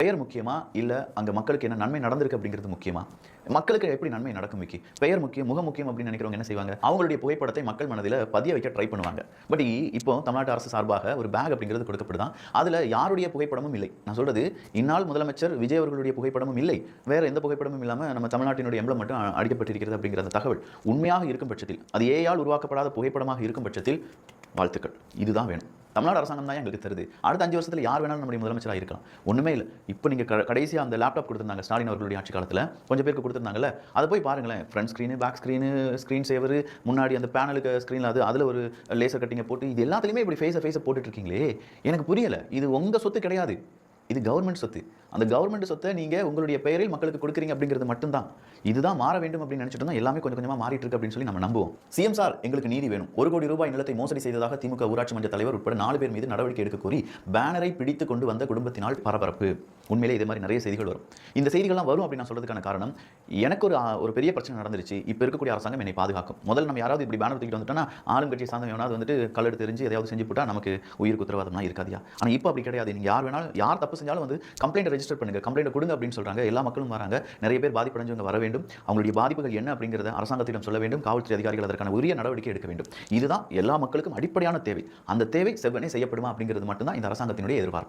பெயர் முக்கியமா? இல்ல அங்க மக்களுக்கு என்ன நன்மை நடந்திருக்கு அப்படிங்கிறது முக்கியமா? மக்களுக்கு எப்படி நன்மை நடக்கும் விக்கி? பெயர் முக்கியம், முகம் முக்கியம் அப்படின்னு நினைக்கிறவங்க என்ன செய்வாங்க? அவங்களுடைய புகைப்படத்தை மக்கள் மனதில பதிய வைக்க ட்ரை பண்ணுவாங்க. பட் இப்போ தமிழ்நாட்டு அரசு சார்பாக ஒரு பேக் அப்படிங்கிறது கொடுக்கப்படுதாம். அதுல யாருடைய புகைப்படமும் இல்லை. நான் சொல்றது இந்நாள் முதலமைச்சர் விஜய் அவர்களுடைய புகைப்படமும் இல்லை. வேற எந்த புகைப்படமும் இல்லாம நம்ம தமிழ்நாட்டினுடைய எம்பளம் மட்டும் அடிக்கப்பட்டிருக்கிறது அப்படிங்கிற அந்த தகவல் உண்மையாக இருக்கும் பட்சத்தில், அது ஏயால் உருவாக்கப்படாத புகைப்படமாக இருக்கும் பட்சத்தில் வாழ்த்துக்கள். இதுதான் வேணும். தமிழ்நாடு அரசாங்கம் தான் எங்களுக்கு தருது. அடுத்த 5 வருஷத்துல யார் வேணாலும் நம்முடைய முதலமைச்சரா இருக்கலாம். ஒண்ணுமே இல்ல. இப்போ நீங்க கடைசியா அந்த லேப்டாப் கொடுத்திருந்தாங்க ஸ்டாலின் அவர்களுடைய ஆட்சி காலத்துல. கொஞ்சம் பேருக்கு கொடுத்திருந்தாங்கல்ல. அத போய் பாருங்களேன். Front screen, back screen, screen saver, முன்னாடி அந்த பேனலுக்கு ஸ்கிரீன்ல அதுல ஒரு லேசர் கட்டிங்க போட்டு இது எல்லாத்துலயுமே இப்படி ஃபேஸ போட்டுட்டு இருக்கீங்களே. எனக்கு புரியல. இது உங்க சொத்து கிடையாது. இது கவர்மெண்ட் சொத்து. அந்த கவர்மெண்ட் சொத்தை நீங்க உங்களுடைய பெயரில் மக்களுக்கு கொடுக்குறீங்க அப்படிங்கிறது மட்டும்தான். இதுதான் மாற வேண்டும் அப்படின்னு நினைச்சிட்டு தான் எல்லாமே கொஞ்சம் கொஞ்சமா மாறிட்டு இருக்கு அப்படின்னு சொல்லி நம்ம நம்புவோம். சிஎம் சார் எங்களுக்கு நீதி வேணும். 1 கோடி ரூபாய் நிலத்தை மோசடி செய்ததாக திமுக ஊராட்சி மன்ற தலைவர் உட்பட 4 பேர் மீது நடவடிக்கை எடுக்க கோரி பேனரை பிடித்து கொண்டு வந்த குடும்பத்தினால் பரபரப்பு. உண்மையிலே இதே மாதிரி நிறைய செய்திகள் வரும். இந்த செய்திகள்லாம் வரும் அப்படின்னு நான் சொல்றதுக்கான காரணம், எனக்கு ஒரு பெரிய பிரச்சனை நடந்துருச்சு. இப்போ இருக்கக்கூடிய அரசாங்கம் என்னை பாதுகாக்கும். முதல்ல நம்ம யாராவது இப்படி பேனர் தூக்கிட்டு வந்துட்டோம்னா ஆளும் கட்சி சார்ந்தவங்க எவனாவது வந்துட்டு கல்லெடுத்து எறிஞ்சு எதையாவது செஞ்சு போட்டா நமக்கு உயிருக்கு உத்தரவாதம்லாம் இருக்காதியா. ஆனால் இப்போ அப்படி கிடையாது. நீங்க யார் வேணாலும் யார் தப்பு செஞ்சாலும் வந்து கம்ப்ளைண்ட் ரெஜிஸ்டர் பண்ணுங்க, கம்ப்ளைண்ட் கொடுங்க அப்படின்னு சொல்றாங்க. எல்லா மக்களும் வராங்க. நிறைய பேர் பாதிப்படைஞ்சவங்க வர வேண்டும். அவங்களுடைய பாதிப்புகள் என்ன அப்படிங்கிறத அரசாங்கத்திடம் சொல்ல வேண்டும். காவல்துறை அதிகாரிகள் அதற்கான உரிய நடவடிக்கை எடுக்க வேண்டும். இதுதான் எல்லா மக்களுக்கும் அடிப்படையான தேவை. அந்த தேவை செவ்வனே செய்யப்படுமா அப்படிங்கிறது மட்டும்தான் இந்த அரசாங்கத்தினுடைய எதிர்பார்ப்பு.